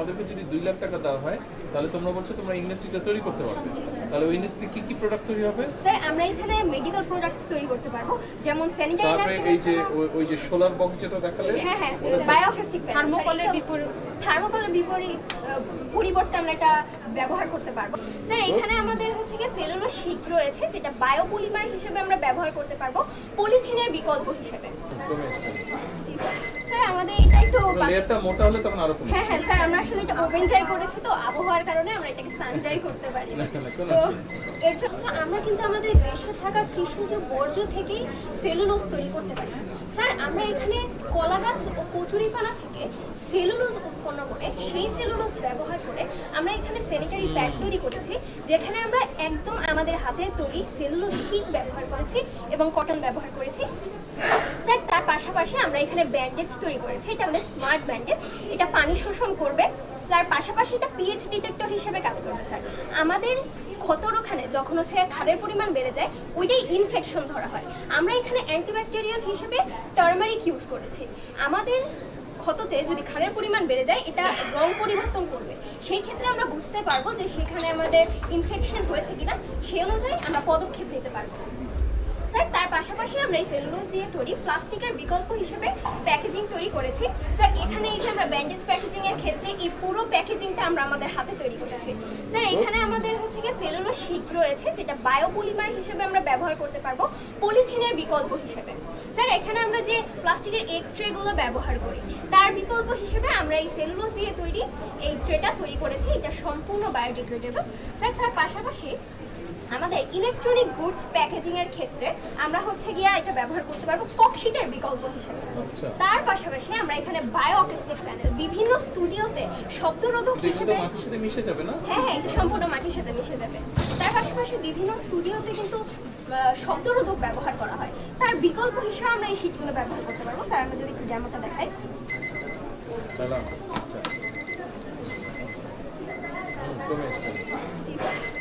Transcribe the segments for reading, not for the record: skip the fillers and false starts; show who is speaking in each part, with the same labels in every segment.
Speaker 1: তোমাদেরকে যদি 2 লাখ টাকা দেওয়া হয় তাহলে তোমরা বলছো তোমরা ইন্ডাস্ট্রিটা তৈরি করতে পারবে, তাহলে ওই ইন্ডাস্ট্রি কি প্রোডাক্ট তৈরি হবে?
Speaker 2: স্যার আমরা এখানে মেডিকেল প্রোডাক্টস তৈরি করতে পারবো, যেমন স্যানিটারি
Speaker 1: তারপরে এই যে ওই যে সোলার বক্স যেটা দেখালে,
Speaker 2: হ্যাঁ হ্যাঁ বায়োঅ্যাকুস্টিক
Speaker 3: থার্মোকলের
Speaker 2: পরিবর্তে আমরা এটা ব্যবহার করতে পারবো। স্যার এখানে আমাদের হচ্ছে কি সেলুলোজ শীট রয়েছে যেটা বায়োপলিমার হিসেবে আমরা ব্যবহার করতে পারবো পলিথিনের বিকল্প হিসেবে। জি স্যার আমাদের এটা একটু
Speaker 1: লেয়ারটা মোটা হলে তখন আরো কমে।
Speaker 2: হ্যাঁ হ্যাঁ স্যার আমরা আসলে এটা ওভেন ড্রাই করেছি তো আবহাওয়ার কারণে আমরা এটাকে সান ড্রাই করতে পারি। তো এর জন্য আমরা কিন্তু আমাদের দেশে থাকা কৃষিজ বর্জ্য থেকেই সেলুলোজ তৈরি করতে পারি। স্যার আমরা এখানে কলা গাছ ও কচুরিপানা থেকে সেলুলোজ উৎপন্ন করে সেই সেলুলোজ ব্যবহার করে আমরা এখানে স্যানিটারি প্যাড তৈরি করেছি, যেখানে আমরা একদম আমাদের হাতে তৈরি সেলুলোজ শীট ব্যবহার করেছি এবং কটন ব্যবহার করেছি। স্যার তার পাশাপাশি আমরা এখানে ব্যান্ডেজ তৈরি করেছি, এটা আমাদের স্মার্ট ব্যান্ডেজ, এটা পানি শোষণ করবে, তার পাশাপাশি এটা পিএইচ ডিটেক্টর হিসেবে কাজ করবে। স্যার আমাদের ক্ষতর ওখানে যখন হচ্ছে ক্ষারের পরিমাণ বেড়ে যায় ওইটাই ইনফেকশন ধরা হয়, আমরা এখানে অ্যান্টিব্যাকটেরিয়াল হিসেবে টার্মারিক ইউজ করেছি। আমাদের ক্ষততে যদি ক্ষারের পরিমাণ বেড়ে যায় এটা রং পরিবর্তন করবে, সেই ক্ষেত্রে আমরা বুঝতে পারবো যে সেখানে আমাদের ইনফেকশন হয়েছে কিনা, সেই অনুযায়ী আমরা পদক্ষেপ নিতে পারবো। স্যার তার পাশাপাশি আমরা এই সেলুলোজ দিয়ে তৈরি প্লাস্টিকের বিকল্প হিসেবে প্যাকেজিং তৈরি করেছি। স্যার এখানে এই যে আমরা ব্যান্ডেজ প্যাকেজিং এর ক্ষেত্রে এই পুরো প্যাকেজিংটা আমরা আমাদের হাতে তৈরি করেছি। স্যার এখানে আমাদের হচ্ছে কি সেলুলোজ শীট রয়েছে যেটা বায়োপলিমার হিসেবে আমরা ব্যবহার করতে পারবো পলিথিনের বিকল্প হিসেবে। স্যার এখানে আমরা যে প্লাস্টিকের এগ ট্রেগুলো ব্যবহার করি তার বিকল্প হিসেবে আমরা এই সেলুলোজ দিয়ে তৈরি এই ট্রেটা তৈরি করেছি, এটা সম্পূর্ণ বায়োডিগ্রেডেবল। স্যার তার পাশাপাশি আমাদের ইলেকট্রনিক গুডস প্যাকেজিং এর ক্ষেত্রে আমরা হচ্ছে গিয়া এটা ব্যবহার করতে পারবো ককশিটের বিকল্প হিসেবে। তার পাশাপাশি আমরা এখানে বায়োঅ্যাকুস্টিক প্যানেল বিভিন্ন স্টুডিওতে শব্দরোধক হিসেবে
Speaker 1: মাটির সাথে মিশে যাবে না?
Speaker 2: হ্যাঁ হ্যাঁ এটা সম্পূর্ণ মাটির সাথে মিশে যাবে। তার পাশাপাশি বিভিন্ন স্টুডিওতে কিন্তু শব্দরোধক ব্যবহার করা হয়, তার বিকল্প হিসেবে আমরা এই শীটগুলো ব্যবহার করতে পারবো। স্যার আমরা যদি একটু ডেমোটা দেখাই।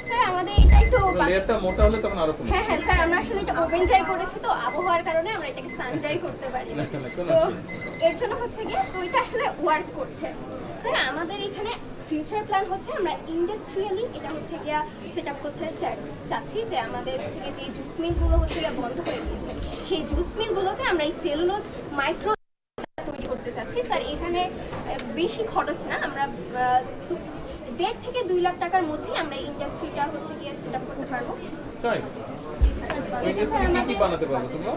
Speaker 2: স্যার আমাদের এটা একটু
Speaker 1: লেয়ারটা মোটা হলে তখন আরো কমে।
Speaker 2: হ্যাঁ হ্যাঁ স্যার আমরা আসলে এটা ওভেন ড্রাই করেছি তো আবহাওয়ার কারণে আমরা এটাকে সান ড্রাই করতে পারি। তো এর জন্য হচ্ছে কি তো এটা আসলে ওয়ার্ক করছে। স্যার আমাদের এখানে ফিউচার প্ল্যান হচ্ছে আমরা ইন্ডাস্ট্রিয়ালি এটা হচ্ছে গিয়া সেট আপ করতে চাচ্ছি যে আমাদের হচ্ছে গিয়ে যে জুট মিলগুলো হচ্ছে গিয়া বন্ধ হয়ে গিয়েছে সেই জুট মিলগুলোতে আমরা এই সেলুলোজ মাইক্রো তৈরি করতে চাচ্ছি। স্যার এখানে বেশি খরচ না, আমরা 1.5 থেকে 2 লাখ টাকার মধ্যে আমরা ইন্ডাস্ট্রিটা হচ্ছে গিয়ে সেট আপ করতে পারবো।
Speaker 1: তাই কি বানাতে পারবে তোমরা?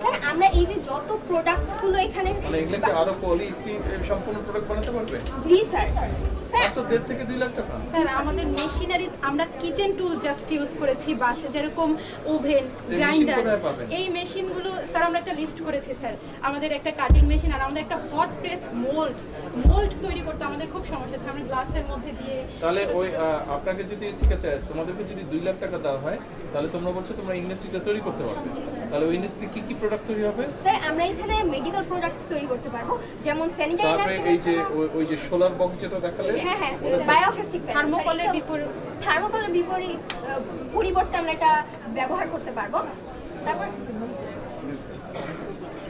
Speaker 2: স্যার আমরা এই যে যত প্রোডাক্টসগুলো এখানে
Speaker 1: মানে এগুলোকে আরো কোয়ালিটি সম্পূর্ণ প্রোডাক্ট বানাতে পারবে?
Speaker 2: জি স্যার।
Speaker 1: স্যার তো 1.5 থেকে 2 লাখ টাকা।
Speaker 3: স্যার আমাদের মেশিনারিজ আমরা কিচেন টুল জাস্ট ইউজ করেছি, বাসা যেরকম ওভেন, গ্রাইন্ডার, এই মেশিনগুলো স্যার আমরা একটা লিস্ট করেছি। স্যার আমাদের একটা কাটিং মেশিন আর আমাদের একটা হট প্রেস মোল্ড তৈরি করতে আমাদের খুব সমস্যা হচ্ছে, আমরা গ্লাসের মধ্যে দিয়ে।
Speaker 1: তাহলে ওই আপনাকে যদি ঠিক আছে তোমাদেরকে যদি 2 লাখ টাকা দেওয়া হয় তাহলে তোমরা বলছো তোমরা ইন্ডাস্ট্রিটা তৈরি করতে পারবে, তাহলে ওই ইন্ডাস্ট্রি কি প্রোডাক্ট তৈরি হবে?
Speaker 2: স্যার আমরা এখানে মেডিকেল প্রোডাক্টস তৈরি করতে পারবো, যেমন স্যানিটারি
Speaker 1: তারপরে এই যে ওই যে সোলার বক্স যেটা দেখালে,
Speaker 2: হ্যাঁ হ্যাঁ বায়োঅ্যাকুস্টিক
Speaker 3: থার্মোকলের
Speaker 2: পরিবর্তে আমরা এটা ব্যবহার করতে পারবো। তারপর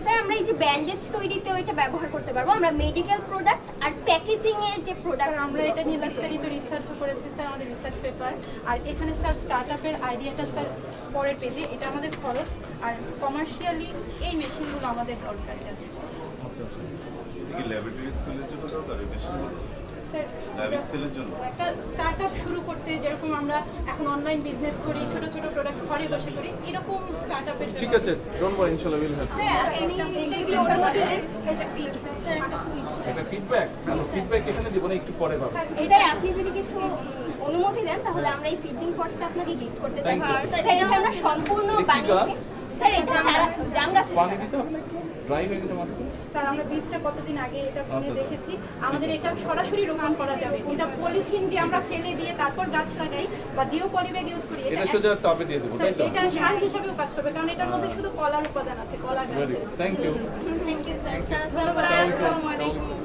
Speaker 2: স্যার আমরা এই যে ব্যান্ডেজ তৈরিতেও এটা ব্যবহার করতে পারবো, আমরা মেডিকেল প্রোডাক্ট আর প্যাকেজিং এর যে প্রোডাক্ট
Speaker 3: আমরা এটা নিয়ে বিস্তারিত রিসার্চও করেছি স্যার, আমাদের রিসার্চ পেপার। আর এখানে স্যার স্টার্টআপের আইডিয়াটা স্যার পরের পেজে, এটা আমাদের খরচ আর কমার্শিয়ালি এই মেশিনগুলো আমাদের দরকার জাস্ট।
Speaker 1: আচ্ছা আচ্ছা
Speaker 4: কি ল্যাবরেটরি স্কুলের জন্য দরকার মেশিনগুলো?
Speaker 3: স্যার
Speaker 4: লাইফস্টাইলের জন্য
Speaker 3: একটা স্টার্টআপ শুরু করতে যেরকম আমরা এখন অনলাইন বিজনেস করি, ছোট ছোট প্রোডাক্ট ঘরে বসে করি, এরকম স্টার্টআপের
Speaker 1: ঠিক আছে ডোন্ট ওয়ারি ইনশাআল্লাহ উইল হেল্প।
Speaker 2: স্যার আপনি যদি ওটার মধ্যে
Speaker 1: এটা ফিডব্যাক এখানে দিব না, একটু পরে পাবো।
Speaker 2: স্যার আপনি যদি কিছু অনুমতি দেন তাহলে আমরা এই ফিডিং পটটা আপনাকে গিফট করতে চাই।
Speaker 1: Thank you.
Speaker 2: স্যার এটা আমরা সম্পূর্ণ
Speaker 1: এটা কি
Speaker 2: বানিয়েছি।
Speaker 1: গাছ?
Speaker 2: স্যার এটা জাম গাছ।
Speaker 1: পানি দিতে হবে নাকি? ড্রাই হয়ে গেছে মাটিতে?
Speaker 3: স্যার আমরা বীজটা কতদিন আগে এটা বুনে
Speaker 1: আচ্ছা।
Speaker 3: দেখেছি, আমাদের এটা সরাসরি রোপণ করা যাবে। এটা পলিথিন যে আমরা ফেলে দিয়ে তারপর গাছ লাগাই বা জিও পলিব্যাগ ইউজ করি,
Speaker 1: এটা সোজা টবে দিয়ে দেবো, তাই তো?
Speaker 3: এটা সার হিসেবেও কাজ করবে, কারণ এটার মধ্যে শুধু কলার উপাদান আছে, কলা গাছ।
Speaker 1: Thank you.
Speaker 2: Thank you sir. Sir আসসালামু আলাইকুম।